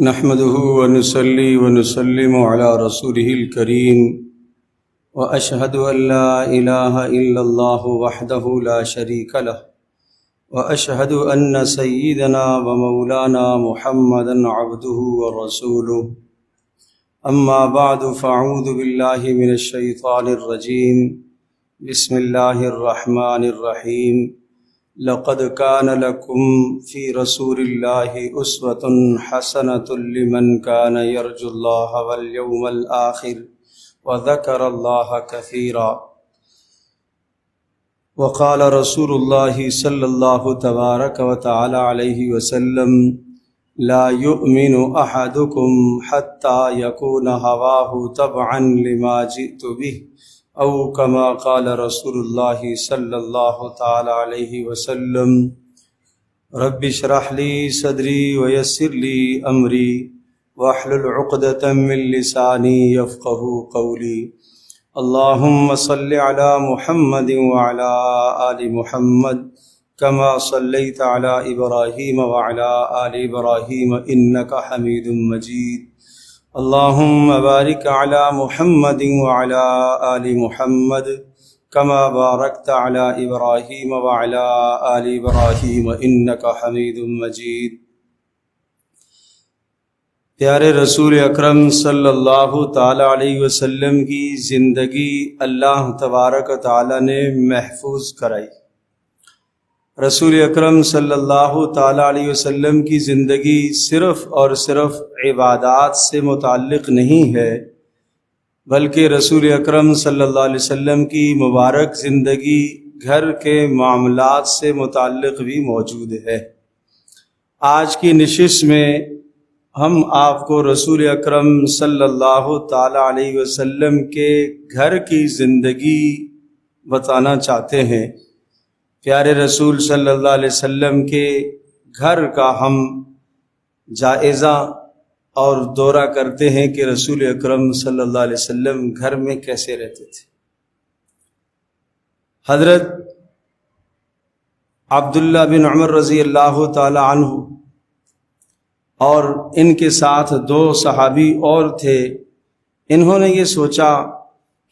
نحمده ونصلي ونسلم على رسوله الكريم وأشهد أن لا إله إلا الله وحده لا شريك له وأشهد أن سيدنا ومولانا محمدا عبده ورسوله أما بعد فأعوذ بالله من الشيطان الرجيم بسم الله الرحمن الرحيم لقد كان لكم في رسول الله أسوة حسنة لمن كان يرجو الله واليوم الآخر وذكر الله كثيرا وقال رسول الله صلى الله تبارك وتعالى عليه وسلم لا يؤمن أحدكم حتى يكون هواه تبعا لما جئت به او كما قال رسول الله صلى الله تعالى عليه وسلم رب اشرح لي صدري ويسر لي امري واحلل عقدة من لساني يفقهوا قولي اللهم صل على محمد وعلى آل محمد كما صليت على إبراهيم وعلى آل إبراهيم إنك حميد مجيد اللهم بارك على محمد وعلى آل محمد كما باركت على إبراهيم وعلى آل إبراهيم إنك حميد مجيد۔ پیارے رسول اکرم صلی اللہ تعالی علیہ وسلم کی زندگی اللہ تبارک و تعالی نے محفوظ کرائی۔ رسول اکرم صلی اللہ تعالی علیہ وسلم کی زندگی صرف اور صرف عبادات سے متعلق نہیں ہے، بلکہ رسول اکرم صلی اللہ علیہ وسلم کی مبارک زندگی گھر کے معاملات سے متعلق بھی موجود ہے۔ آج کی نشست میں ہم آپ کو رسول اکرم صلی اللہ تعالی علیہ وسلم کے گھر کی زندگی بتانا چاہتے ہیں۔ پیارے رسول صلی اللہ علیہ وسلم کے گھر کا ہم جائزہ اور دورہ کرتے ہیں کہ رسول اکرم صلی اللہ علیہ وسلم گھر میں کیسے رہتے تھے۔ حضرت عبداللہ بن عمر رضی اللہ تعالی عنہ اور ان کے ساتھ دو صحابی اور تھے، انہوں نے یہ سوچا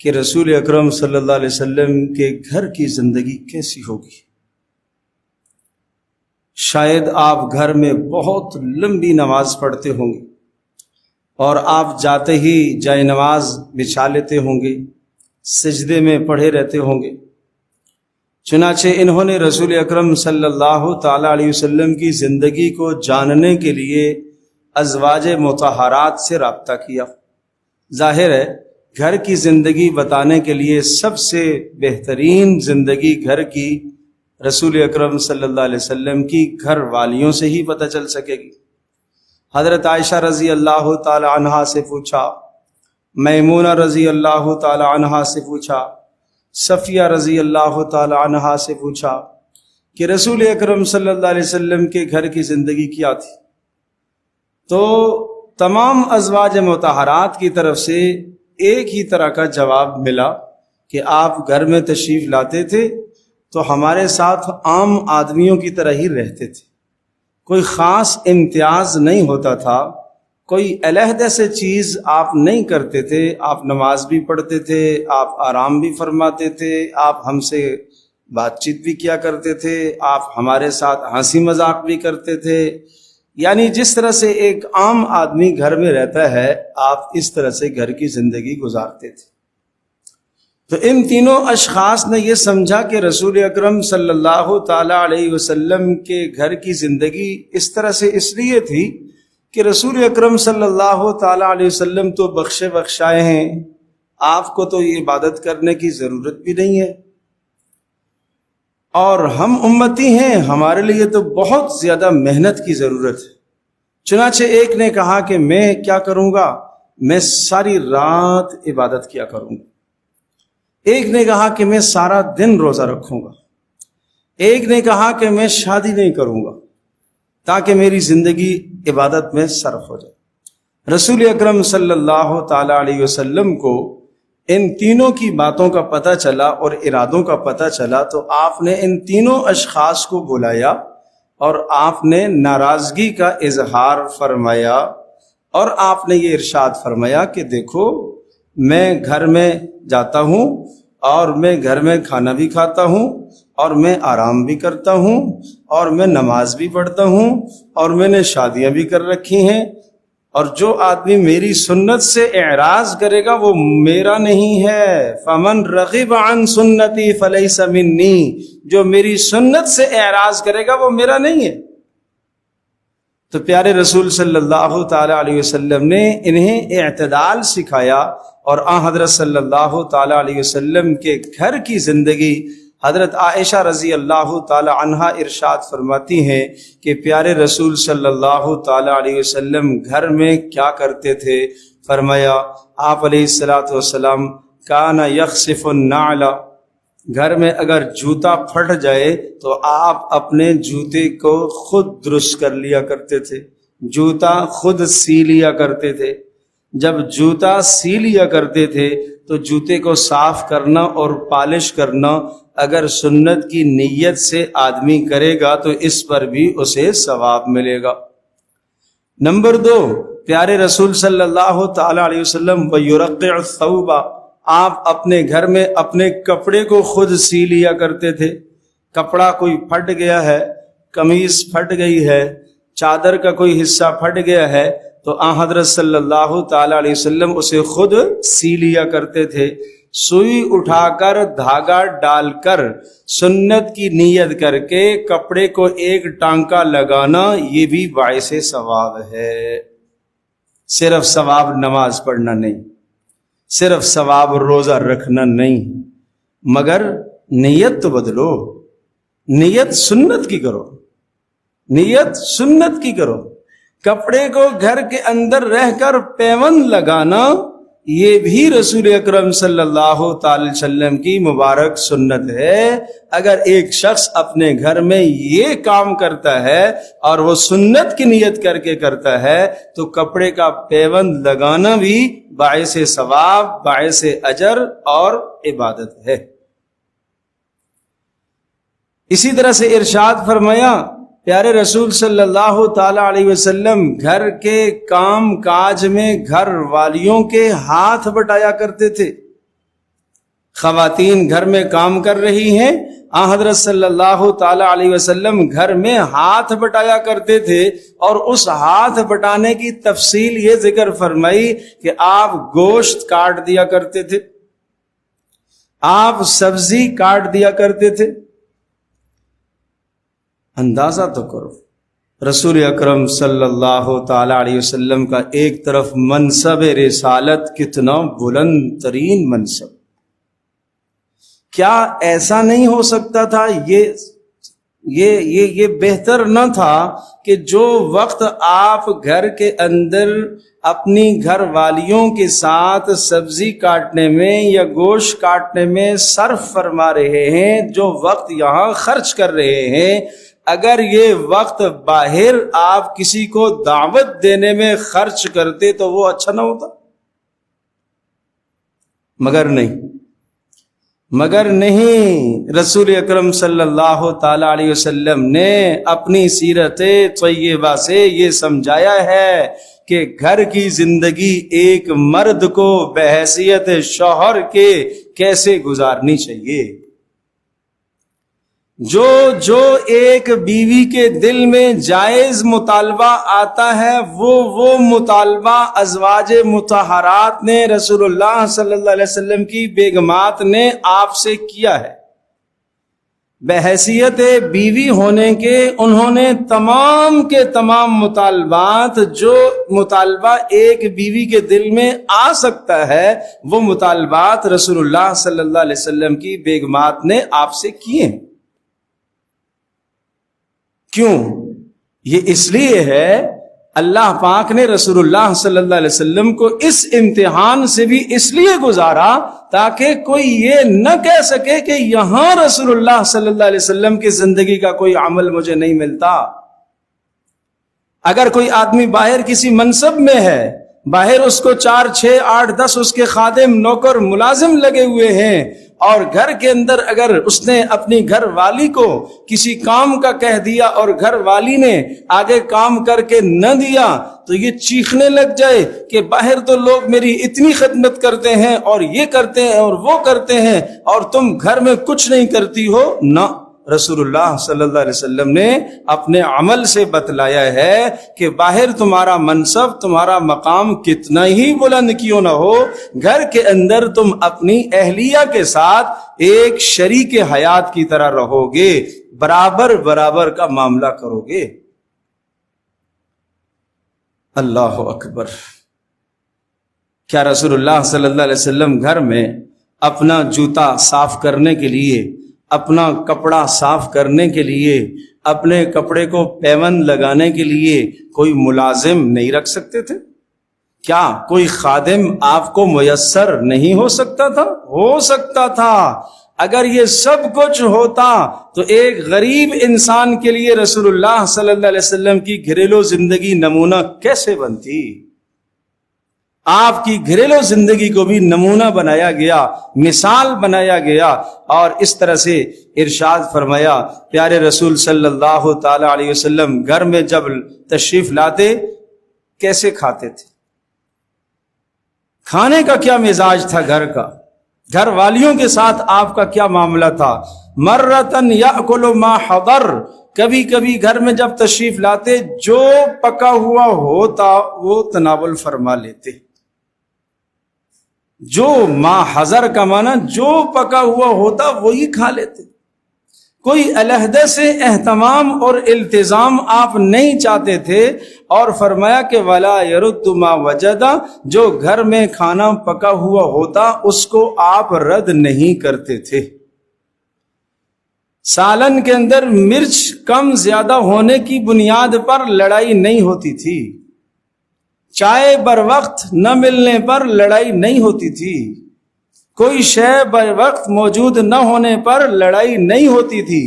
کہ رسول اکرم صلی اللہ علیہ وسلم کے گھر کی زندگی کیسی ہوگی۔ شاید آپ گھر میں بہت لمبی نماز پڑھتے ہوں گے اور آپ جاتے ہی جائے نماز بچھا لیتے ہوں گے، سجدے میں پڑھے رہتے ہوں گے۔ چنانچہ انہوں نے رسول اکرم صلی اللہ تعالی علیہ وسلم کی زندگی کو جاننے کے لیے ازواج مطہرات سے رابطہ کیا۔ ظاہر ہے گھر کی زندگی بتانے کے لیے سب سے بہترین زندگی گھر کی رسول اکرم صلی اللہ علیہ وسلم کی گھر والیوں سے ہی پتہ چل سکے گی۔ حضرت عائشہ رضی اللہ تعالی عنہا سے پوچھا، میمونہ رضی اللہ تعالی عنہا سے پوچھا، صفیہ رضی اللہ تعالی عنہا سے پوچھا کہ رسول اکرم صلی اللہ علیہ وسلم کے گھر کی زندگی کیا تھی، تو تمام ازواج مطہرات کی طرف سے ایک ہی طرح کا جواب ملا کہ آپ گھر میں تشریف لاتے تھے تو ہمارے ساتھ عام آدمیوں کی طرح ہی رہتے تھے، کوئی خاص امتیاز نہیں ہوتا تھا، کوئی علیحدہ سے چیز آپ نہیں کرتے تھے، آپ نماز بھی پڑھتے تھے، آپ آرام بھی فرماتے تھے، آپ ہم سے بات چیت بھی کیا کرتے تھے، آپ ہمارے ساتھ ہنسی مذاق بھی کرتے تھے، یعنی جس طرح سے ایک عام آدمی گھر میں رہتا ہے آپ اس طرح سے گھر کی زندگی گزارتے تھے۔ تو ان تینوں اشخاص نے یہ سمجھا کہ رسول اکرم صلی اللہ تعالی علیہ وسلم کے گھر کی زندگی اس طرح سے اس لیے تھی کہ رسول اکرم صلی اللہ تعالی علیہ وسلم تو بخشے بخشائے ہیں، آپ کو تو یہ عبادت کرنے کی ضرورت بھی نہیں ہے، اور ہم امتی ہیں، ہمارے لیے تو بہت زیادہ محنت کی ضرورت ہے۔ چنانچہ ایک نے کہا کہ میں کیا کروں گا، میں ساری رات عبادت کیا کروں گا، ایک نے کہا کہ میں سارا دن روزہ رکھوں گا، ایک نے کہا کہ میں شادی نہیں کروں گا تاکہ میری زندگی عبادت میں صرف ہو جائے۔ رسول اکرم صلی اللہ تعالی علیہ وسلم کو ان تینوں کی باتوں کا پتہ چلا اور ارادوں کا پتہ چلا تو آپ نے ان تینوں اشخاص کو بلایا اور آپ نے ناراضگی کا اظہار فرمایا اور آپ نے یہ ارشاد فرمایا کہ دیکھو میں گھر میں جاتا ہوں اور میں گھر میں کھانا بھی کھاتا ہوں اور میں آرام بھی کرتا ہوں اور میں نماز بھی پڑھتا ہوں اور میں نے شادیاں بھی کر رکھی ہیں، اور جو آدمی میری سنت سے اعراض کرے گا وہ میرا نہیں ہے۔ فمن رغب عن سنتی فلیس منی، جو میری سنت سے اعراض کرے گا وہ میرا نہیں ہے۔ تو پیارے رسول صلی اللہ تعالی علیہ وسلم نے انہیں اعتدال سکھایا، اور آن حضرت صلی اللہ تعالی علیہ وسلم کے گھر کی زندگی، حضرت عائشہ رضی اللہ تعالی عنہا ارشاد فرماتی ہیں کہ پیارے رسول صلی اللہ تعالی علیہ وسلم گھر میں کیا کرتے تھے؟ فرمایا آپ علیہ الصلوۃ والسلام کان یخسف النعل، گھر میں اگر جوتا پھٹ جائے تو آپ اپنے جوتے کو خود درست کر لیا کرتے تھے، جوتا خود سی لیا کرتے تھے۔ جب جوتا سی لیا کرتے تھے تو جوتے کو صاف کرنا اور پالش کرنا اگر سنت کی نیت سے آدمی کرے گا تو اس پر بھی اسے ثواب ملے گا۔ نمبر 2، پیارے رسول صلی اللہ تعالی علیہ وسلم وَيُرَقِّعُ الثَّوْبَ، آپ اپنے گھر میں اپنے کپڑے کو خود سی لیا کرتے تھے۔ کپڑا کوئی پھٹ گیا ہے، قمیص پھٹ گئی ہے، چادر کا کوئی حصہ پھٹ گیا ہے تو آن حضرت صلی اللہ تعالی علیہ وسلم اسے خود سی لیا کرتے تھے۔ سوئی اٹھا کر دھاگا ڈال کر سنت کی نیت کر کے کپڑے کو ایک ٹانکا لگانا یہ بھی باعث ثواب ہے۔ صرف ثواب نماز پڑھنا نہیں، صرف ثواب روزہ رکھنا نہیں، مگر نیت تو بدلو، نیت سنت کی کرو، نیت سنت کی کرو۔ کپڑے کو گھر کے اندر رہ کر پیوند لگانا یہ بھی رسول اکرم صلی اللہ تعالی وسلم کی مبارک سنت ہے۔ اگر ایک شخص اپنے گھر میں یہ کام کرتا ہے اور وہ سنت کی نیت کر کے کرتا ہے تو کپڑے کا پیوند لگانا بھی باعث ثواب، باعث اجر اور عبادت ہے۔ اسی طرح سے ارشاد فرمایا پیارے رسول صلی اللہ تعالی علیہ وسلم گھر کے کام کاج میں گھر والیوں کے ہاتھ بٹایا کرتے تھے۔ خواتین گھر میں کام کر رہی ہیں، آن حضرت صلی اللہ تعالی علیہ وسلم گھر میں ہاتھ بٹایا کرتے تھے، اور اس ہاتھ بٹانے کی تفصیل یہ ذکر فرمائی کہ آپ گوشت کاٹ دیا کرتے تھے، آپ سبزی کاٹ دیا کرتے تھے۔ اندازہ تو کرو رسول اکرم صلی اللہ تعالی علیہ وسلم کا ایک طرف منصب رسالت کتنا بلند ترین منصب، کیا ایسا نہیں ہو سکتا تھا؟ یہ بہتر نہ تھا کہ جو وقت آپ گھر کے اندر اپنی گھر والیوں کے ساتھ سبزی کاٹنے میں یا گوشت کاٹنے میں صرف فرما رہے ہیں، جو وقت یہاں خرچ کر رہے ہیں، اگر یہ وقت باہر آپ کسی کو دعوت دینے میں خرچ کرتے تو وہ اچھا نہ ہوتا؟ مگر نہیں، رسول اکرم صلی اللہ تعالی علیہ وسلم نے اپنی سیرت طیبہ سے یہ سمجھایا ہے کہ گھر کی زندگی ایک مرد کو بحیثیت شوہر کے کیسے گزارنی چاہیے۔ جو ایک بیوی کے دل میں جائز مطالبہ آتا ہے وہ مطالبہ ازواج مطہرات نے، رسول اللہ صلی اللہ علیہ وسلم کی بیگمات نے آپ سے کیا ہے۔ بحیثیت بیوی ہونے کے انہوں نے تمام کے تمام مطالبات، جو مطالبہ ایک بیوی کے دل میں آ سکتا ہے وہ مطالبات رسول اللہ صلی اللہ علیہ وسلم کی بیگمات نے آپ سے کیے ہیں۔ کیوں؟ یہ اس لیے ہے اللہ پاک نے رسول اللہ صلی اللہ علیہ وسلم کو اس امتحان سے بھی اس لیے گزارا تاکہ کوئی یہ نہ کہہ سکے کہ یہاں رسول اللہ صلی اللہ علیہ وسلم کی زندگی کا کوئی عمل مجھے نہیں ملتا۔ اگر کوئی آدمی باہر کسی منصب میں ہے، باہر اس کو 4 6 8 10 اس کے خادم نوکر ملازم لگے ہوئے ہیں، اور گھر کے اندر اگر اس نے اپنی گھر والی کو کسی کام کا کہہ دیا اور گھر والی نے آگے کام کر کے نہ دیا تو یہ چیخنے لگ جائے کہ باہر تو لوگ میری اتنی خدمت کرتے ہیں اور یہ کرتے ہیں اور وہ کرتے ہیں اور تم گھر میں کچھ نہیں کرتی ہو. نہ، رسول اللہ صلی اللہ علیہ وسلم نے اپنے عمل سے بتلایا ہے کہ باہر تمہارا منصب، تمہارا مقام کتنا ہی بلند کیوں نہ ہو، گھر کے اندر تم اپنی اہلیہ کے ساتھ ایک شریک حیات کی طرح رہو گے، برابر برابر کا معاملہ کرو گے. اللہ اکبر. کیا رسول اللہ صلی اللہ علیہ وسلم گھر میں اپنا جوتا صاف کرنے کے لیے، اپنا کپڑا صاف کرنے کے لیے، اپنے کپڑے کو پیوند لگانے کے لیے کوئی ملازم نہیں رکھ سکتے تھے؟ کیا کوئی خادم آپ کو میسر نہیں ہو سکتا تھا؟ ہو سکتا تھا. اگر یہ سب کچھ ہوتا تو ایک غریب انسان کے لیے رسول اللہ صلی اللہ علیہ وسلم کی گھریلو زندگی نمونہ کیسے بنتی؟ آپ کی گھریلو زندگی کو بھی نمونہ بنایا گیا، مثال بنایا گیا، اور اس طرح سے ارشاد فرمایا. پیارے رسول صلی اللہ تعالی علیہ وسلم گھر میں جب تشریف لاتے کیسے کھاتے تھے؟ کھانے کا کیا مزاج تھا گھر کا؟ گھر والیوں کے ساتھ آپ کا کیا معاملہ تھا؟ مرتن یاکل ما حضر، کبھی کبھی گھر میں جب تشریف لاتے جو پکا ہوا ہوتا وہ تناول فرما لیتے. جو ما حضر کا معنی جو پکا ہوا ہوتا وہی کھا لیتے. کوئی علیحدہ سے اہتمام اور التزام آپ نہیں چاہتے تھے، اور فرمایا کہ ولا يرد ما وجد، جو گھر میں کھانا پکا ہوا ہوتا اس کو آپ رد نہیں کرتے تھے. سالن کے اندر مرچ کم زیادہ ہونے کی بنیاد پر لڑائی نہیں ہوتی تھی، چائے بر وقت نہ ملنے پر لڑائی نہیں ہوتی تھی، کوئی شے بر وقت موجود نہ ہونے پر لڑائی نہیں ہوتی تھی.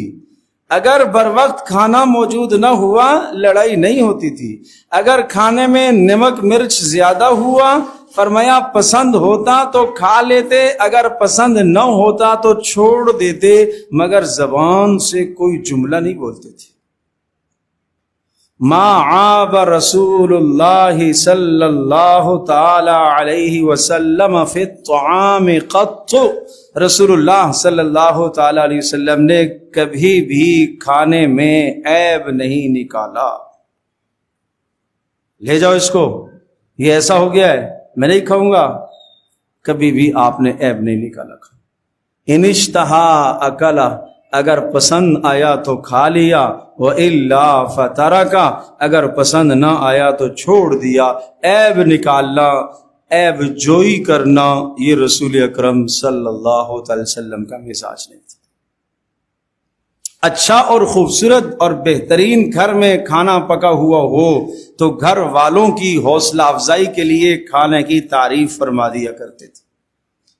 اگر بر وقت کھانا موجود نہ ہوا لڑائی نہیں ہوتی تھی. اگر کھانے میں نمک مرچ زیادہ ہوا، فرمایا پسند ہوتا تو کھا لیتے، اگر پسند نہ ہوتا تو چھوڑ دیتے، مگر زبان سے کوئی جملہ نہیں بولتے تھے. ما عاب رسول اللہ صلی اللہ تعالی علیہ وسلم فی الطعام قط، رسول اللہ صلی اللہ تعالی علیہ وسلم نے کبھی بھی کھانے میں عیب نہیں نکالا. لے جاؤ اس کو، یہ ایسا ہو گیا ہے میں نہیں کھاؤں گا، کبھی بھی آپ نے عیب نہیں نکالا. ان اشتہا اکلا، اگر پسند آیا تو کھا لیا، وَإِلَّا فَتَرَكَ، اگر پسند نہ آیا تو چھوڑ دیا. عیب نکالنا، عیب جوئی کرنا، یہ رسول اکرم صلی اللہ علیہ وسلم کا مزاج نہیں تھا. اچھا اور خوبصورت اور بہترین گھر میں کھانا پکا ہوا ہو تو گھر والوں کی حوصلہ افزائی کے لیے کھانے کی تعریف فرما دیا کرتے تھے.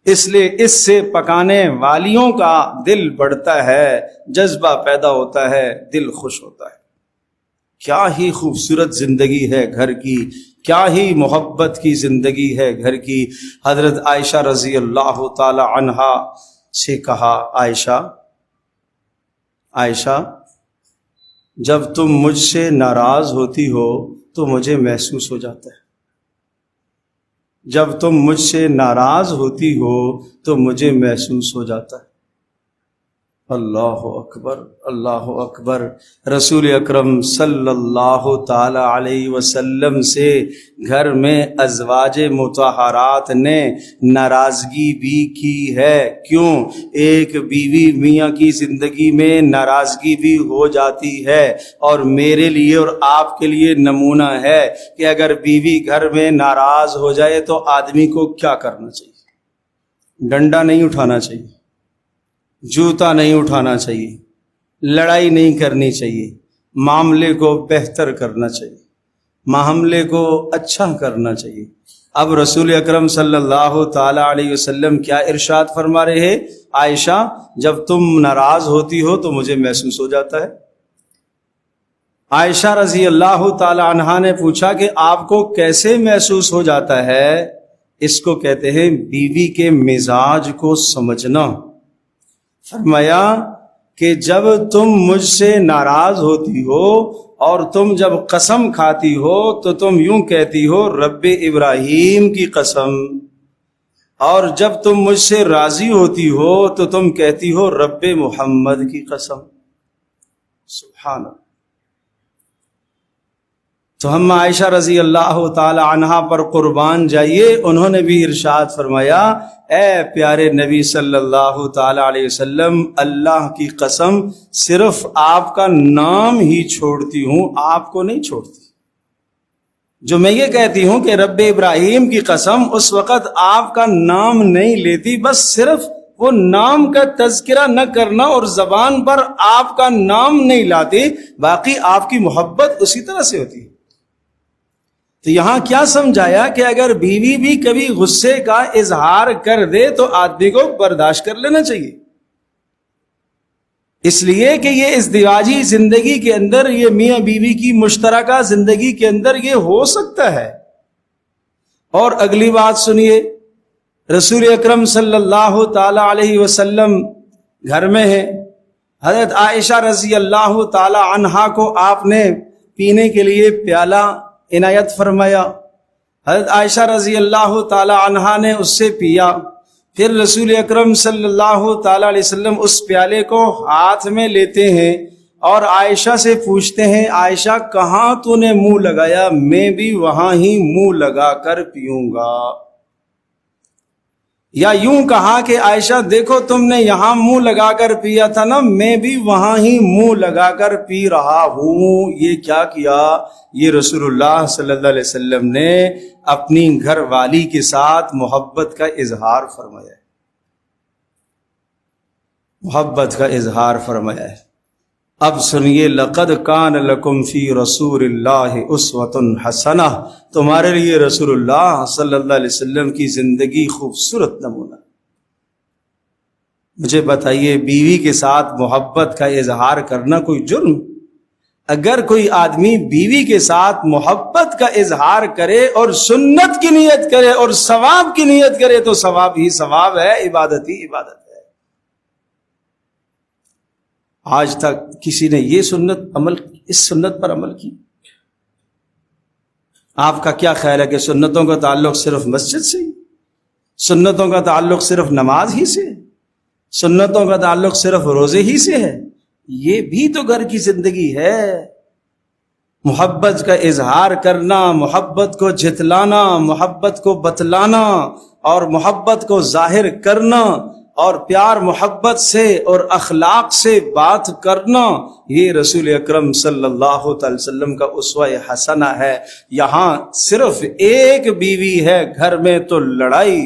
اس لیے اس سے پکانے والیوں کا دل بڑھتا ہے، جذبہ پیدا ہوتا ہے، دل خوش ہوتا ہے. کیا ہی خوبصورت زندگی ہے گھر کی، کیا ہی محبت کی زندگی ہے گھر کی. حضرت عائشہ رضی اللہ تعالی عنہا سے کہا، عائشہ جب تم مجھ سے ناراض ہوتی ہو تو مجھے محسوس ہو جاتا ہے، جب تم مجھ سے ناراض ہوتی ہو تو مجھے محسوس ہو جاتا ہے. اللہ اکبر، اللہ اکبر. رسول اکرم صلی اللہ تعالی علیہ وسلم سے گھر میں ازواج مطہرات نے ناراضگی بھی کی ہے. کیوں؟ ایک بیوی میاں کی زندگی میں ناراضگی بھی ہو جاتی ہے، اور میرے لیے اور آپ کے لیے نمونہ ہے کہ اگر بیوی گھر میں ناراض ہو جائے تو آدمی کو کیا کرنا چاہیے؟ ڈنڈا نہیں اٹھانا چاہیے، جوتا نہیں اٹھانا چاہیے، لڑائی نہیں کرنی چاہیے، معاملے کو بہتر کرنا چاہیے، معاملے کو اچھا کرنا چاہیے. اب رسول اکرم صلی اللہ تعالی علیہ وسلم کیا ارشاد فرما رہے ہیں؟ عائشہ جب تم ناراض ہوتی ہو تو مجھے محسوس ہو جاتا ہے. عائشہ رضی اللہ تعالی عنہا نے پوچھا کہ آپ کو کیسے محسوس ہو جاتا ہے؟ اس کو کہتے ہیں بیوی کے مزاج کو سمجھنا. فرمایا کہ جب تم مجھ سے ناراض ہوتی ہو اور تم جب قسم کھاتی ہو تو تم یوں کہتی ہو رب ابراہیم کی قسم، اور جب تم مجھ سے راضی ہوتی ہو تو تم کہتی ہو رب محمد کی قسم۔ سبحان اللہ۔ تو ہم عائشہ رضی اللہ تعالی عنہا پر قربان جائیے، انہوں نے بھی ارشاد فرمایا اے پیارے نبی صلی اللہ تعالی علیہ وسلم، اللہ کی قسم صرف آپ کا نام ہی چھوڑتی ہوں، آپ کو نہیں چھوڑتی۔ جو میں یہ کہتی ہوں کہ رب ابراہیم کی قسم، اس وقت آپ کا نام نہیں لیتی، بس صرف وہ نام کا تذکرہ نہ کرنا اور زبان پر آپ کا نام نہیں لاتی، باقی آپ کی محبت اسی طرح سے ہوتی ہے۔ تو یہاں کیا سمجھایا کہ اگر بیوی بھی کبھی غصے کا اظہار کر دے تو آدمی کو برداشت کر لینا چاہیے، اس لیے کہ یہ ازدواجی زندگی کے اندر، یہ میاں بیوی کی مشترکہ زندگی کے اندر یہ ہو سکتا ہے۔ اور اگلی بات سنیے، رسول اکرم صلی اللہ تعالی علیہ وسلم گھر میں ہیں، حضرت عائشہ رضی اللہ تعالی عنہا کو آپ نے پینے کے لیے پیالہ عنایت فرمایا، حضرت عائشہ رضی اللہ تعالی عنہا نے اس سے پیا، پھر رسول اکرم صلی اللہ تعالی علیہ وسلم اس پیالے کو ہاتھ میں لیتے ہیں اور عائشہ سے پوچھتے ہیں عائشہ کہاں تو نے منہ لگایا؟ میں بھی وہاں ہی منہ لگا کر پیوں گا۔ یا یوں کہا کہ عائشہ دیکھو تم نے یہاں منہ لگا کر پیا تھا نا، میں بھی وہاں ہی منہ لگا کر پی رہا ہوں۔ یہ کیا کیا؟ یہ رسول اللہ صلی اللہ علیہ وسلم نے اپنی گھر والی کے ساتھ محبت کا اظہار فرمایا ہے، محبت کا اظہار فرمایا ہے۔ اب سنیے، لقد کان لکم فی رسول اللہ اسوۃ حسنہ، تمہارے لیے رسول اللہ صلی اللہ علیہ وسلم کی زندگی خوبصورت نمونہ۔ مجھے بتائیے، بیوی کے ساتھ محبت کا اظہار کرنا کوئی جرم؟ اگر کوئی آدمی بیوی کے ساتھ محبت کا اظہار کرے اور سنت کی نیت کرے اور ثواب کی نیت کرے تو ثواب ہی ثواب ہے، عبادت ہی عبادت ہے۔ آج تک کسی نے یہ اس سنت پر عمل کی؟ آپ کا کیا خیال ہے کہ سنتوں کا تعلق صرف مسجد سے ہی؟ سنتوں کا تعلق صرف نماز ہی سے؟ سنتوں کا تعلق صرف روزے ہی سے ہے؟ یہ بھی تو گھر کی زندگی ہے۔ محبت کا اظہار کرنا، محبت کو جتلانا، محبت کو بتلانا اور محبت کو ظاہر کرنا اور پیار محبت سے اور اخلاق سے بات کرنا، یہ رسول اکرم صلی اللہ علیہ وسلم کا اسوہ حسنہ ہے۔ یہاں صرف ایک بیوی ہے گھر میں تو لڑائی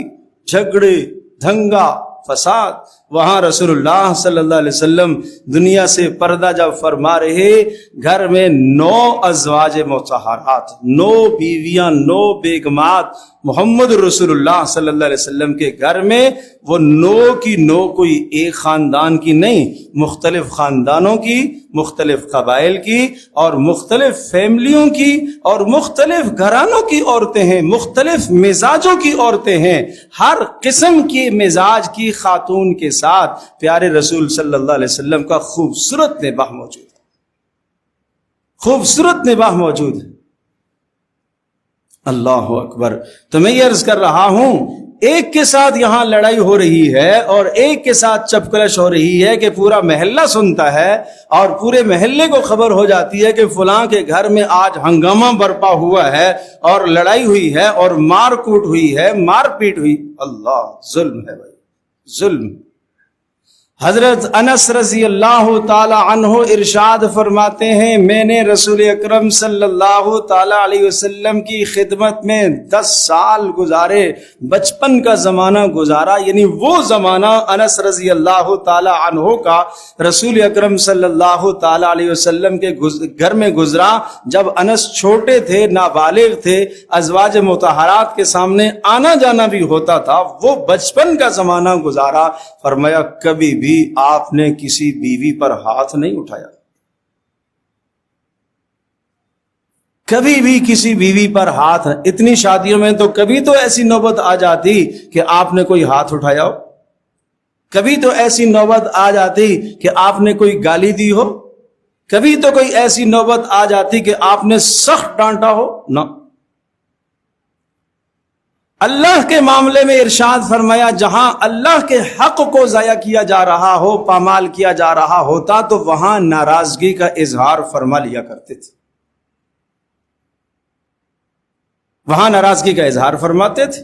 جھگڑے دھنگا فساد، وہاں رسول اللہ صلی اللہ علیہ وسلم دنیا سے پردہ جب فرما رہے، گھر میں 9 ازواج مطہرات، 9 بیویاں، 9 بیگمات محمد رسول اللہ صلی اللہ علیہ وسلم کے گھر میں، وہ 9 کی 9 کوئی ایک خاندان کی نہیں، مختلف خاندانوں کی، مختلف قبائل کی اور مختلف فیملیوں کی اور مختلف گھرانوں کی عورتیں ہیں، مختلف مزاجوں کی عورتیں ہیں۔ ہر قسم کی مزاج کی خاتون کے ساتھ پیارے رسول صلی اللہ علیہ وسلم کا خوبصورت نباہ موجود ہے، خوبصورت نباہ موجود ہے۔ اللہ اکبر۔ تو میں یہ عرض کر رہا ہوں، ایک کے ساتھ یہاں لڑائی ہو رہی ہے اور ایک کے ساتھ چپکلش ہو رہی ہے کہ پورا محلہ سنتا ہے اور پورے محلے کو خبر ہو جاتی ہے کہ فلاں کے گھر میں آج ہنگامہ برپا ہوا ہے اور لڑائی ہوئی ہے اور مار کوٹ ہوئی ہے، مار پیٹ ہوئی۔ اللہ، ظلم ہے بھائی، ظلم۔ حضرت انس رضی اللہ تعالی عنہ ارشاد فرماتے ہیں، میں نے رسول اکرم صلی اللہ تعالی علیہ وسلم کی خدمت میں 10 سال گزارے، بچپن کا زمانہ گزارا، یعنی وہ زمانہ انس رضی اللہ تعالی عنہ کا رسول اکرم صلی اللہ تعالی علیہ وسلم کے گھر میں گزرا جب انس چھوٹے تھے، نابالغ تھے، ازواج مطہرات کے سامنے آنا جانا بھی ہوتا تھا، وہ بچپن کا زمانہ گزارا۔ فرمایا کبھی بھی آپ نے کسی بیوی پر ہاتھ نہیں اٹھایا، کبھی بھی کسی بیوی پر ہاتھ۔ اتنی شادیوں میں تو کبھی تو ایسی نوبت آ جاتی کہ آپ نے کوئی ہاتھ اٹھایا ہو، کبھی تو ایسی نوبت آ جاتی کہ آپ نے کوئی گالی دی ہو، کبھی تو کوئی ایسی نوبت آ جاتی کہ آپ نے سخت ڈانٹا ہو؟ نہ، اللہ کے معاملے میں ارشاد فرمایا جہاں اللہ کے حق کو ضائع کیا جا رہا ہو، پامال کیا جا رہا ہوتا تو وہاں ناراضگی کا اظہار فرما لیا کرتے تھے، وہاں ناراضگی کا اظہار فرماتے تھے،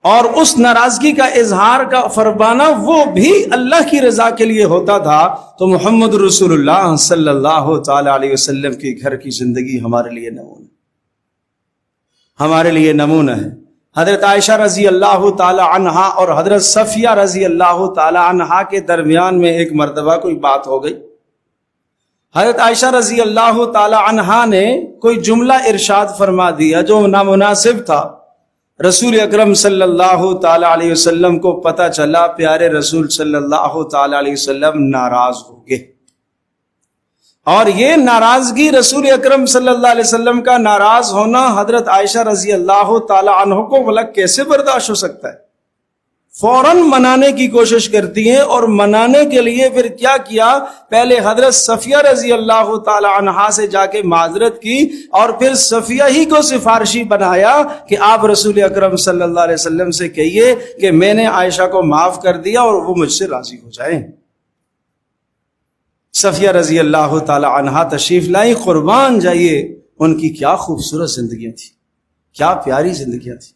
اور اس ناراضگی کا اظہار کا فرمانا وہ بھی اللہ کی رضا کے لیے ہوتا تھا۔ تو محمد رسول اللہ صلی اللہ تعالی علیہ وسلم کی گھر کی زندگی ہمارے لیے نمونہ، ہمارے لیے نمونہ ہے۔ حضرت عائشہ رضی اللہ تعالی عنہا اور حضرت صفیہ رضی اللہ تعالی عنہا کے درمیان میں ایک مرتبہ کوئی بات ہو گئی۔ حضرت عائشہ رضی اللہ تعالی عنہا نے کوئی جملہ ارشاد فرما دیا جو نامناسب تھا۔ رسول اکرم صلی اللہ تعالی علیہ وسلم کو پتہ چلا، پیارے رسول صلی اللہ تعالی علیہ وسلم ناراض ہو گئے، اور یہ ناراضگی رسول اکرم صلی اللہ علیہ وسلم کا ناراض ہونا حضرت عائشہ رضی اللہ تعالی عنہ کو بھلا کیسے برداشت ہو سکتا ہے؟ فوراً منانے کی کوشش کرتی ہیں، اور منانے کے لیے پھر کیا کیا؟ پہلے حضرت صفیہ رضی اللہ تعالی عنہا سے جا کے معذرت کی، اور پھر صفیہ ہی کو سفارشی بنایا کہ آپ رسول اکرم صلی اللہ علیہ وسلم سے کہیے کہ میں نے عائشہ کو معاف کر دیا اور وہ مجھ سے راضی ہو جائیں۔ صفیہ رضی اللہ تعالی عنہا تشریف لائی، قربان جائیے، ان کی کیا خوبصورت زندگیاں تھیں، کیا پیاری زندگیاں تھیں،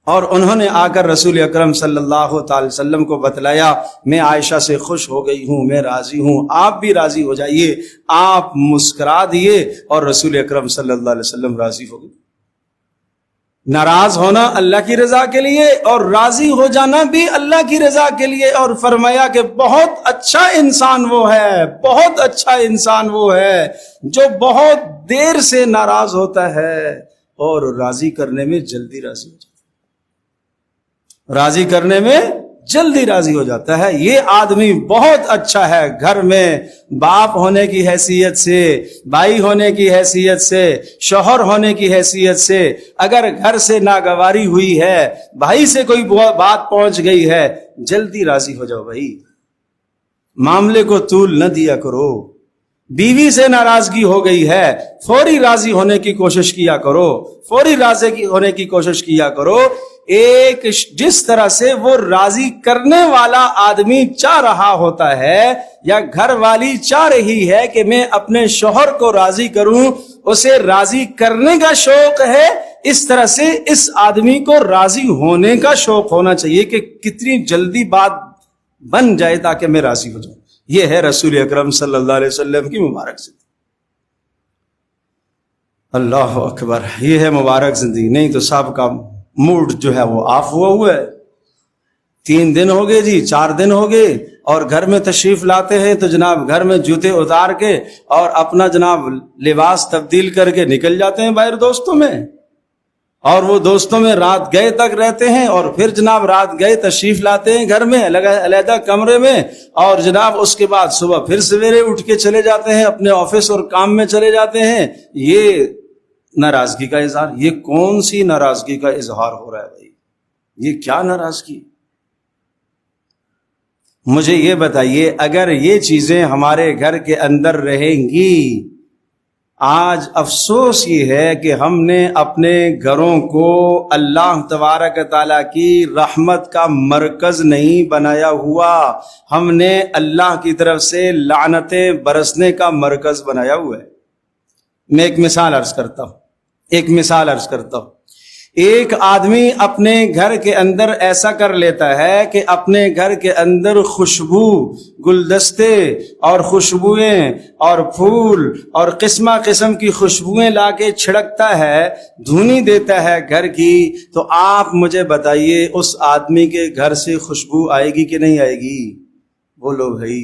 اور انہوں نے آ کر رسول اکرم صلی اللہ تعالی وسلم کو بتلایا میں عائشہ سے خوش ہو گئی ہوں، میں راضی ہوں، آپ بھی راضی ہو جائیے۔ آپ مسکرا دیے اور رسول اکرم صلی اللہ علیہ وسلم راضی ہو گئے۔ ناراض ہونا اللہ کی رضا کے لیے اور راضی ہو جانا بھی اللہ کی رضا کے لیے، اور فرمایا کہ بہت اچھا انسان وہ ہے، بہت اچھا انسان وہ ہے جو بہت دیر سے ناراض ہوتا ہے اور راضی کرنے میں جلدی راضی ہو جاتا ہے، راضی کرنے میں جلدی راضی ہو جاتا ہے۔ یہ آدمی بہت اچھا ہے، گھر میں باپ ہونے کی حیثیت سے، بھائی ہونے کی حیثیت سے، شوہر ہونے کی حیثیت سے اگر گھر سے ناگواری ہوئی ہے، بھائی سے کوئی بات پہنچ گئی ہے، جلدی راضی ہو جاؤ بھائی، معاملے کو طول نہ دیا کرو۔ بیوی سے ناراضگی ہو گئی ہے، فوری راضی ہونے کی کوشش کیا کرو، فوری راضی ہونے کی کوشش کیا کرو۔ ایک جس طرح سے وہ راضی کرنے والا آدمی چاہ رہا ہوتا ہے یا گھر والی چاہ رہی ہے کہ میں اپنے شوہر کو راضی کروں، اسے راضی کرنے کا شوق ہے، اس طرح سے اس آدمی کو راضی ہونے کا شوق ہونا چاہیے کہ کتنی جلدی بات بن جائے تاکہ میں راضی ہو جاؤں۔ یہ ہے رسول اکرم صلی اللہ علیہ وسلم کی مبارک زندگی۔ اللہ اکبر، یہ ہے مبارک زندگی۔ نہیں تو صاحب کا موڈ جو ہے وہ آف ہوا ہے، 3 دن ہو گئے جی، 4 دن ہو گئے، اور گھر میں تشریف لاتے ہیں تو جناب گھر میں جوتے اتار کے اور اپنا جناب لباس تبدیل کر کے نکل جاتے ہیں باہر دوستوں میں، اور وہ دوستوں میں رات گئے تک رہتے ہیں، اور پھر جناب رات گئے تشریف لاتے ہیں گھر میں علیحدہ کمرے میں، اور جناب اس کے بعد صبح پھر سویرے اٹھ کے چلے جاتے ہیں اپنے آفس اور کام میں چلے جاتے ہیں۔ یہ ناراضگی کا اظہار، یہ کون سی ناراضگی کا اظہار ہو رہا ہے بھائی؟ یہ کیا ناراضگی؟ مجھے یہ بتائیے، اگر یہ چیزیں ہمارے گھر کے اندر رہیں گی، آج افسوس یہ ہے کہ ہم نے اپنے گھروں کو اللہ تبارک تعالیٰ کی رحمت کا مرکز نہیں بنایا ہوا، ہم نے اللہ کی طرف سے لعنتیں برسنے کا مرکز بنایا ہوا ہے۔ میں ایک مثال عرض کرتا ہوں۔ ایک آدمی اپنے گھر کے اندر ایسا کر لیتا ہے کہ اپنے گھر کے اندر خوشبو، گلدستے اور خوشبوئیں اور پھول اور قسم قسم کی خوشبوئیں لا کے چھڑکتا ہے، دھونی دیتا ہے گھر کی، تو آپ مجھے بتائیے اس آدمی کے گھر سے خوشبو آئے گی کہ نہیں آئے گی؟ بولو بھائی،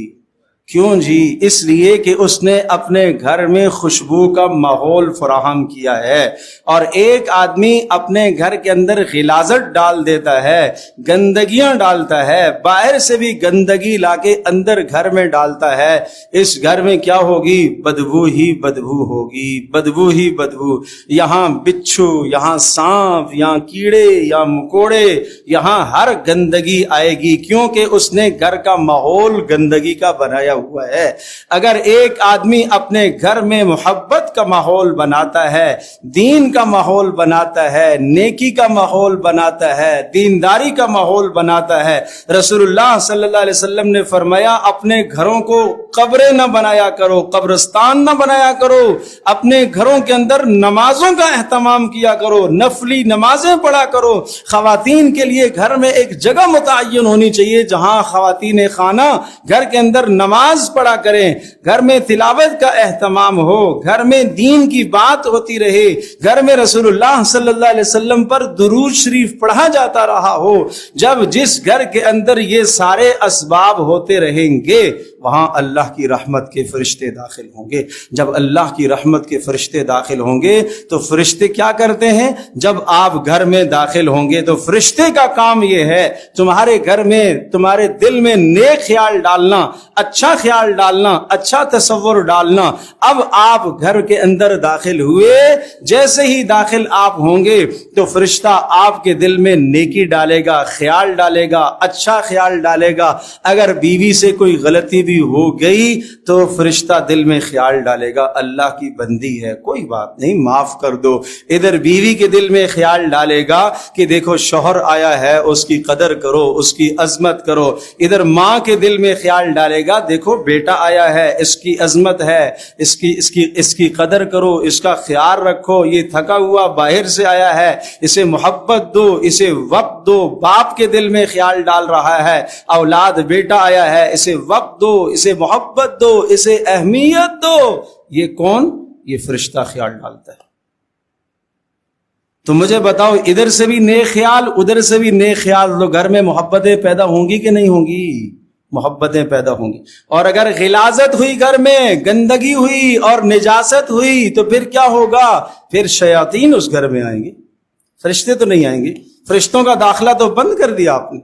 کیوں جی؟ اس لیے کہ اس نے اپنے گھر میں خوشبو کا ماحول فراہم کیا ہے۔ اور ایک آدمی اپنے گھر کے اندر غلاظت ڈال دیتا ہے، گندگیاں ڈالتا ہے، باہر سے بھی گندگی لا کے اندر گھر میں ڈالتا ہے، اس گھر میں کیا ہوگی؟ بدبو ہی بدبو ہوگی، بدبو ہی بدبو۔ یہاں بچھو، یہاں سانپ، یہاں کیڑے، یہاں مکوڑے، یہاں ہر گندگی آئے گی، کیونکہ اس نے گھر کا ماحول گندگی کا بنایا ہوا ہے۔ اگر ایک آدمی اپنے گھر میں محبت کا ماحول بناتا ہے، دین کا ماحول بناتا ہے، نیکی کا ماحول بناتا ہے، دینداری کا ماحول بناتا ہے، رسول اللہ صلی اللہ علیہ وسلم نے فرمایا اپنے گھروں کو قبریں نہ بنایا کرو، قبرستان نہ بنایا کرو، اپنے گھروں کے اندر نمازوں کا اہتمام کیا کرو، نفلی نمازیں پڑھا کرو۔ خواتین کے لیے گھر میں ایک جگہ متعین ہونی چاہیے جہاں خواتین خانہ گھر کے اندر نماز پڑھا کریں، گھر میں تلاوت کا اہتمام ہو، گھر میں دین کی بات ہوتی رہے، گھر میں رسول اللہ صلی اللہ علیہ وسلم پر درود شریف پڑھا جاتا رہا ہو۔ جب جس گھر کے اندر یہ سارے اسباب ہوتے رہیں گے وہاں اللہ کی رحمت کے فرشتے داخل ہوں گے۔ جب اللہ کی رحمت کے فرشتے داخل ہوں گے تو فرشتے کیا کرتے ہیں؟ جب آپ گھر میں داخل ہوں گے تو فرشتے کا کام یہ ہے تمہارے گھر میں، تمہارے دل میں نیک خیال ڈالنا، اچھا خیال ڈالنا، اچھا تصور ڈالنا۔ اب آپ گھر کے اندر داخل ہوئے، جیسے ہی داخل آپ ہوں گے تو فرشتہ آپ کے دل میں نیکی ڈالے گا، خیال ڈالے گا، اچھا خیال ڈالے گا۔ اگر بیوی سے کوئی غلطی بھی ہو گئی تو فرشتہ دل میں خیال ڈالے گا اللہ کی بندی ہے، کوئی بات نہیں، معاف کر دو۔ ادھر بیوی کے دل میں خیال ڈالے گا کہ دیکھو شوہر آیا ہے، اس کی قدر کرو، اس کی عظمت کرو۔ ادھر ماں کے دل میں خیال ڈالے گا دیکھو بیٹا آیا ہے، اس کی عظمت ہے، اس کی قدر کرو، اس کا خیال رکھو، یہ تھکا ہوا باہر سے آیا ہے، اسے محبت دو، اسے وقت دو۔ باپ کے دل میں خیال ڈال رہا ہے اولاد بیٹا آیا ہے، اسے وقت دو، اسے محبت دو، اسے اہمیت دو۔ یہ کون؟ یہ فرشتہ خیال ڈالتا ہے۔ تو مجھے بتاؤ ادھر سے بھی نیک خیال، ادھر سے بھی نیک خیال، تو گھر میں محبتیں پیدا ہوں گی کہ نہیں ہوں گی؟ محبتیں پیدا ہوں گی۔ اور اگر غلاظت ہوئی، گھر میں گندگی ہوئی اور نجاست ہوئی تو پھر کیا ہوگا؟ پھر شیاطین اس گھر میں آئیں گے، فرشتے تو نہیں آئیں گے۔ فرشتوں کا داخلہ تو بند کر دیا آپ نے۔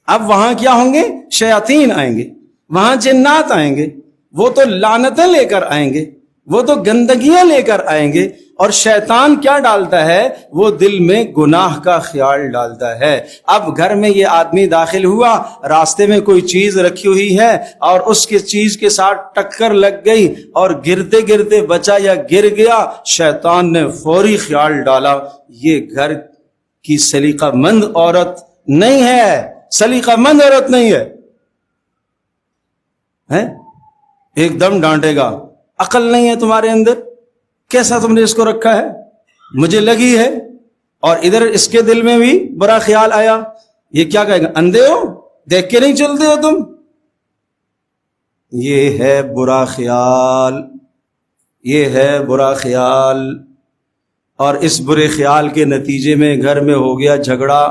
اب وہاں کیا ہوں گے؟ شیاطین آئیں گے، وہاں جنات آئیں گے، وہ تو لعنتیں لے کر آئیں گے، وہ تو گندگیاں لے کر آئیں گے۔ اور شیطان کیا ڈالتا ہے؟ وہ دل میں گناہ کا خیال ڈالتا ہے۔ اب گھر میں یہ آدمی داخل ہوا، راستے میں کوئی چیز رکھی ہوئی ہے اور اس کے چیز کے ساتھ ٹکر لگ گئی اور گرتے گرتے بچا یا گر گیا، شیطان نے فوری خیال ڈالا یہ گھر کی سلیقہ مند عورت نہیں ہے، سلیقہ مند عورت نہیں ہے، ایک دم ڈانٹے گا، عقل نہیں ہے تمہارے اندر، کیسا تم نے اس کو رکھا ہے، مجھے لگی ہے۔ اور ادھر اس کے دل میں بھی برا خیال آیا، یہ کیا کہے گا؟ اندھے ہو، دیکھ کے نہیں چلتے ہو تم؟ یہ ہے برا خیال، یہ ہے برا خیال۔ اور اس برے خیال کے نتیجے میں گھر میں ہو گیا جھگڑا،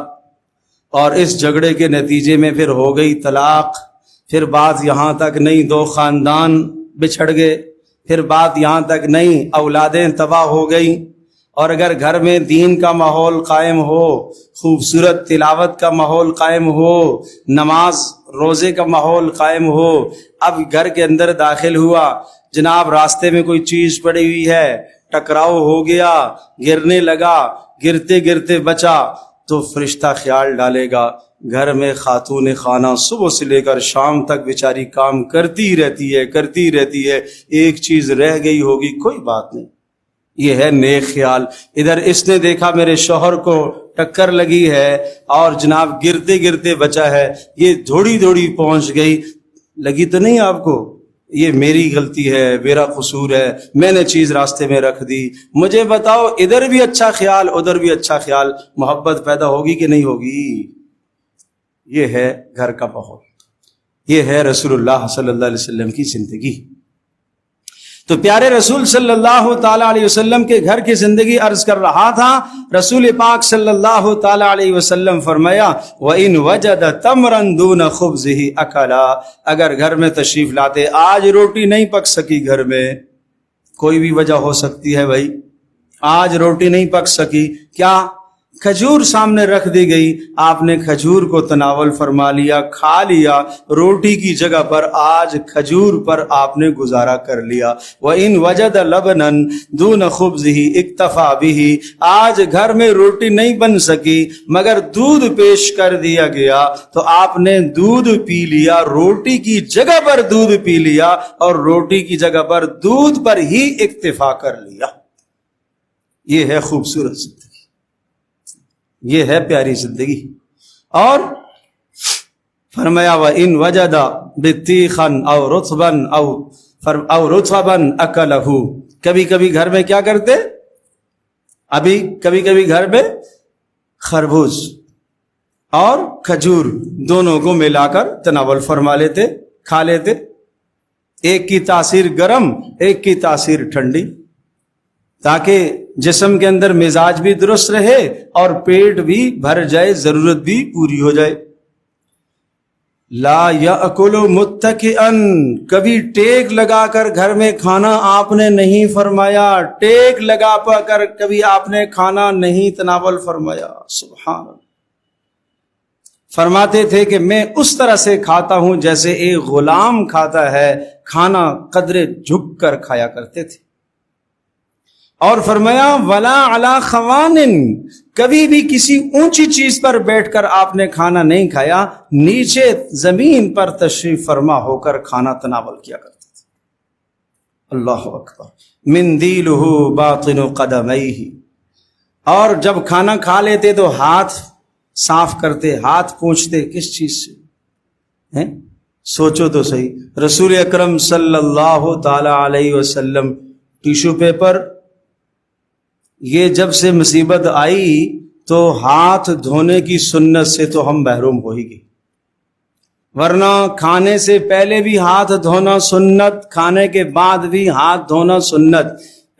اور اس جھگڑے کے نتیجے میں پھر ہو گئی طلاق۔ پھر بات یہاں تک نہیں، دو خاندان بچھڑ گئے، پھر بات یہاں تک نہیں، اولادیں تباہ ہو گئیں۔ اور اگر گھر میں دین کا ماحول قائم ہو، خوبصورت تلاوت کا ماحول قائم ہو، نماز روزے کا ماحول قائم ہو، اب گھر کے اندر داخل ہوا، جناب راستے میں کوئی چیز پڑی ہوئی ہے، ٹکراؤ ہو گیا، گرنے لگا، گرتے گرتے بچا، تو فرشتہ خیال ڈالے گا گھر میں خاتون خانہ صبح سے لے کر شام تک بیچاری کام کرتی رہتی ہے، ایک چیز رہ گئی ہوگی، کوئی بات نہیں، یہ ہے نیک خیال۔ ادھر اس نے دیکھا میرے شوہر کو ٹکر لگی ہے اور جناب گرتے گرتے بچا ہے، یہ تھوڑی تھوڑی پہنچ گئی، لگی تو نہیں آپ کو، یہ میری غلطی ہے، میرا قصور ہے، میں نے چیز راستے میں رکھ دی۔ مجھے بتاؤ ادھر بھی اچھا خیال ادھر بھی اچھا خیال، محبت پیدا ہوگی کہ نہیں ہوگی؟ یہ ہے گھر کا ماحول، یہ ہے رسول اللہ صلی اللہ علیہ وسلم کی زندگی۔ تو پیارے رسول صلی اللہ تعالیٰ علیہ وسلم کے گھر کی زندگی عرض کر رہا تھا. رسول پاک صلی اللہ تعالیٰ علیہ وسلم فرمایا وَإِن وَجَدَ تَمْرًا دُونَ خُبْزِهِ أَكَلَا. اگر گھر میں تشریف لاتے, آج روٹی نہیں پک سکی گھر میں, کوئی بھی وجہ ہو سکتی ہے بھائی, آج روٹی نہیں پک سکی, کیا کھجور سامنے رکھ دی گئی, آپ نے کھجور کو تناول فرما لیا, کھا لیا, روٹی کی جگہ پر آج کھجور پر آپ نے گزارا کر لیا. وَإِن وَجَدَ لَبْنًا دُونَ خُبْزِهِ اكْتَفَى بِهِ. آج گھر میں روٹی نہیں بن سکی مگر دودھ پیش کر دیا گیا تو آپ نے دودھ پی لیا, روٹی کی جگہ پر دودھ پی لیا اور روٹی کی جگہ پر دودھ پر ہی اکتفا کر لیا. یہ ہے خوبصورت زندگی, یہ ہے پیاری زندگی. اور فرمایا وَإِن وَجَدَ بِطِّيخًا أَوْ رُطْبًا أَوْ رُطْبًا أَكَلَهُ. کبھی کبھی گھر میں کیا کرتے, کبھی کبھی گھر میں خربوز اور کھجور دونوں کو ملا کر تناول فرما لیتے, کھا لیتے. ایک کی تاثیر گرم, ایک کی تاثیر ٹھنڈی, تاکہ جسم کے اندر مزاج بھی درست رہے اور پیٹ بھی بھر جائے, ضرورت بھی پوری ہو جائے. لا یأکل متکئا. کبھی ٹیک لگا کر گھر میں کھانا آپ نے نہیں فرمایا, ٹیک لگا پا کر کبھی آپ نے کھانا نہیں تناول فرمایا. سبحان اللہ. فرماتے تھے کہ میں اس طرح سے کھاتا ہوں جیسے ایک غلام کھاتا ہے, کھانا قدرے جھک کر کھایا کرتے تھے. اور فرمایا ولا علی خوان. کبھی بھی کسی اونچی چیز پر بیٹھ کر آپ نے کھانا نہیں کھایا, نیچے زمین پر تشریف فرما ہو کر کھانا تناول کیا کرتے تھے. اللہ اکبر. مندیلہ باطن قدمیہ. اور جب کھانا کھا لیتے تو ہاتھ صاف کرتے, ہاتھ پوچھتے کس چیز سے, سوچو تو صحیح. رسول اکرم صلی اللہ تعالی علیہ وسلم ٹیشو پیپر, یہ جب سے مصیبت آئی تو ہاتھ دھونے کی سنت سے تو ہم محروم ہو ہی گئے, ورنہ کھانے سے پہلے بھی ہاتھ دھونا سنت, کھانے کے بعد بھی ہاتھ دھونا سنت.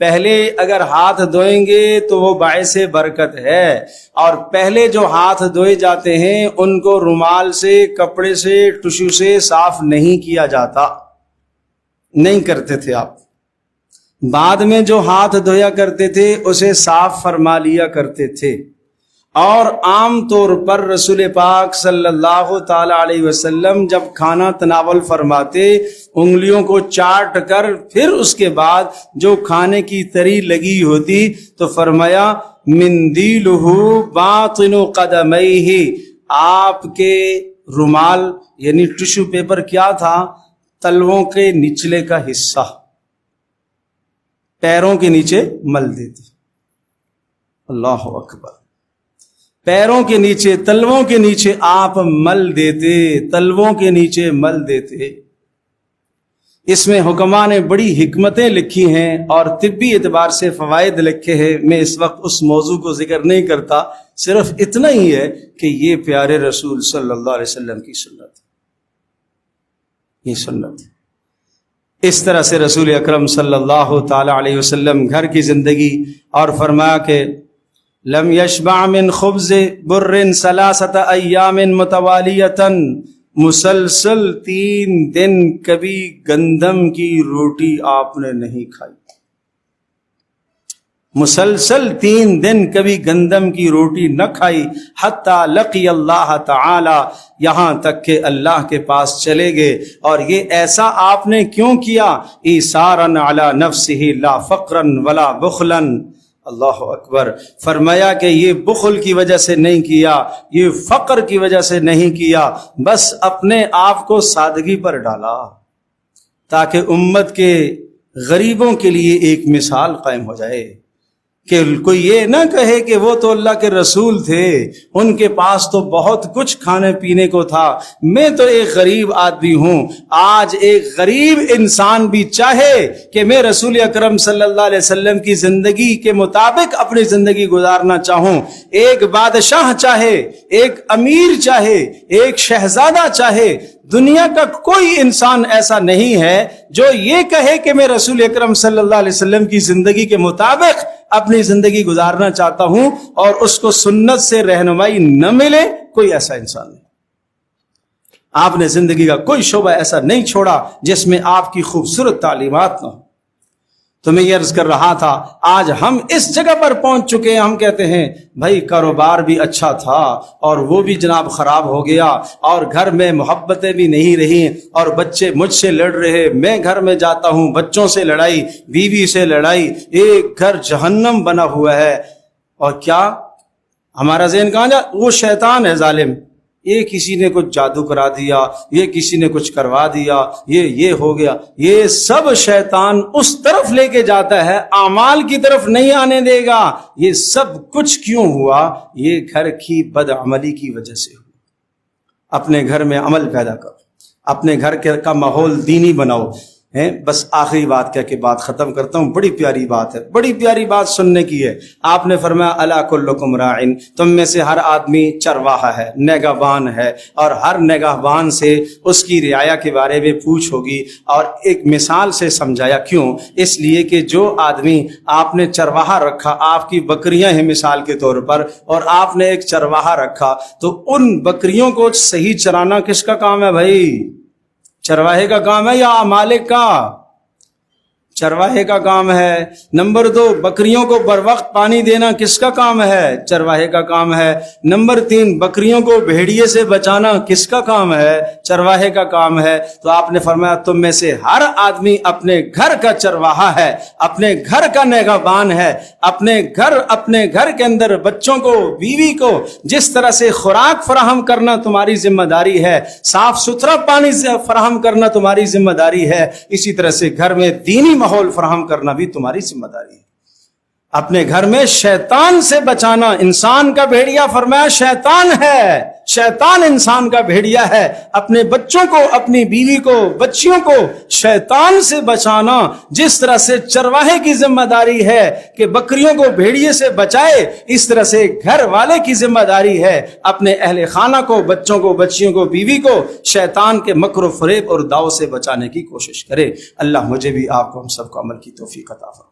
پہلے اگر ہاتھ دھوئیں گے تو وہ باعث برکت ہے, اور پہلے جو ہاتھ دھوئے جاتے ہیں ان کو رومال سے, کپڑے سے, ٹشو سے صاف نہیں کیا جاتا, نہیں کرتے تھے آپ. بعد میں جو ہاتھ دھویا کرتے تھے اسے صاف فرما لیا کرتے تھے. اور عام طور پر رسول پاک صلی اللہ تعالی علیہ وسلم جب کھانا تناول فرماتے, انگلیوں کو چاٹ کر پھر اس کے بعد جو کھانے کی تری لگی ہوتی تو فرمایا مندیلہ باطن قدمیہ. آپ کے رومال یعنی ٹشو پیپر کیا تھا, تلووں کے نچلے کا حصہ پیروں کے نیچے مل دیتے. اللہ اکبر. پیروں کے نیچے, تلووں کے نیچے آپ مل دیتے, تلووں کے نیچے مل دیتے. اس میں حکماء نے بڑی حکمتیں لکھی ہیں اور طبی اعتبار سے فوائد لکھے ہیں. میں اس وقت اس موضوع کو ذکر نہیں کرتا, صرف اتنا ہی ہے کہ یہ پیارے رسول صلی اللہ علیہ وسلم کی سنت, یہ سنت. اس طرح سے رسول اکرم صلی اللہ تعالی علیہ وسلم گھر کی زندگی. اور فرمایا کہ لم یشبع من خبز بر 3 ایام متوالیتا. مسلسل 3 دن کبھی گندم کی روٹی آپ نے نہیں کھائی, مسلسل 3 دن کبھی گندم کی روٹی نہ کھائی. حتی لقی اللہ تعالی, یہاں تک کہ اللہ کے پاس چلے گئے. اور یہ ایسا آپ نے کیوں کیا؟ ایثارا علی نفسہ لا فقرا ولا بخلا. اللہ اکبر. فرمایا کہ یہ بخل کی وجہ سے نہیں کیا, یہ فقر کی وجہ سے نہیں کیا, بس اپنے آپ کو سادگی پر ڈالا تاکہ امت کے غریبوں کے لیے ایک مثال قائم ہو جائے. کہ کوئی یہ نہ کہے کہ وہ تو اللہ کے رسول تھے, ان کے پاس تو بہت کچھ کھانے پینے کو تھا, میں تو ایک غریب آدمی ہوں. آج ایک غریب انسان بھی چاہے کہ میں رسول اکرم صلی اللہ علیہ وسلم کی زندگی کے مطابق اپنی زندگی گزارنا چاہوں. ایک بادشاہ چاہے, ایک امیر چاہے, ایک شہزادہ چاہے, دنیا کا کوئی انسان ایسا نہیں ہے جو یہ کہے کہ میں رسول اکرم صلی اللہ علیہ وسلم کی زندگی کے مطابق اپنی زندگی گزارنا چاہتا ہوں اور اس کو سنت سے رہنمائی نہ ملے. کوئی ایسا انسان نہیں. آپ نے زندگی کا کوئی شعبہ ایسا نہیں چھوڑا جس میں آپ کی خوبصورت تعلیمات نہ ہو. تو میں یہ عرض کر رہا تھا آج ہم اس جگہ پر پہنچ چکے ہیں, ہم کہتے ہیں بھائی کاروبار بھی اچھا تھا اور وہ بھی جناب خراب ہو گیا, اور گھر میں محبتیں بھی نہیں رہی, اور بچے مجھ سے لڑ رہے, میں گھر میں جاتا ہوں بچوں سے لڑائی, بیوی سے لڑائی, ایک گھر جہنم بنا ہوا ہے. اور کیا ہمارا ذہن کہاں جا, وہ شیطان ہے ظالم, یہ کسی نے کچھ جادو کرا دیا, یہ کسی نے کچھ کروا دیا, یہ ہو گیا. یہ سب شیطان اس طرف لے کے جاتا ہے, اعمال کی طرف نہیں آنے دے گا. یہ سب کچھ کیوں ہوا؟ یہ گھر کی بدعملی کی وجہ سے ہوا. اپنے گھر میں عمل پیدا کرو, اپنے گھر کا ماحول دینی بناؤ. بس آخری بات کہہ کے بات ختم کرتا ہوں. بڑی پیاری بات ہے, بڑی پیاری بات سننے کی ہے. آپ نے فرمایا الا کلکم راعٍ, تم میں سے ہر آدمی چرواہا ہے, نگہبان ہے, اور ہر نگہبان سے اس کی رعایا کے بارے میں پوچھ ہوگی. اور ایک مثال سے سمجھایا, کیوں؟ اس لیے کہ جو آدمی آپ نے چرواہا رکھا, آپ کی بکریاں ہیں مثال کے طور پر, اور آپ نے ایک چرواہا رکھا, تو ان بکریوں کو صحیح چرانا کس کا کام ہے بھائی؟ چرواہے کا کام ہے یا مالک کا؟ چرواہے کا کام ہے. نمبر 2, بکریوں کو بر وقت پانی دینا کس کا کام ہے؟ چرواہے کا کام ہے. نمبر 3, بکریوں کو بھیڑیے سے بچانا کس کا کام ہے؟ چرواہے کا کام ہے. تو آپ نے فرمایا تم میں سے ہر آدمی اپنے گھر کا چرواہا ہے, اپنے گھر کا نگہبان ہے. اپنے گھر کے اندر بچوں کو, بیوی کو جس طرح سے خوراک فراہم کرنا تمہاری ذمہ داری ہے, صاف ستھرا پانی فراہم کرنا تمہاری ذمہ داری ہے, اسی طرح سے گھر میں دینی ماحول فراہم کرنا بھی تمہاری ذمہ داری ہے. اپنے گھر میں شیطان سے بچانا. انسان کا بھیڑیا فرمایا شیطان ہے, شیطان انسان کا بھیڑیا ہے. اپنے بچوں کو, اپنی بیوی کو, بچیوں کو شیطان سے بچانا جس طرح سے چرواہے کی ذمہ داری ہے کہ بکریوں کو بھیڑیے سے بچائے, اس طرح سے گھر والے کی ذمہ داری ہے اپنے اہل خانہ کو, بچوں کو, بچیوں کو, بیوی کو شیطان کے مکر و فریب اور داؤ سے بچانے کی کوشش کرے. اللہ مجھے بھی, آپ کو, ہم سب کو عمل کی توفیق عطا فرمائے.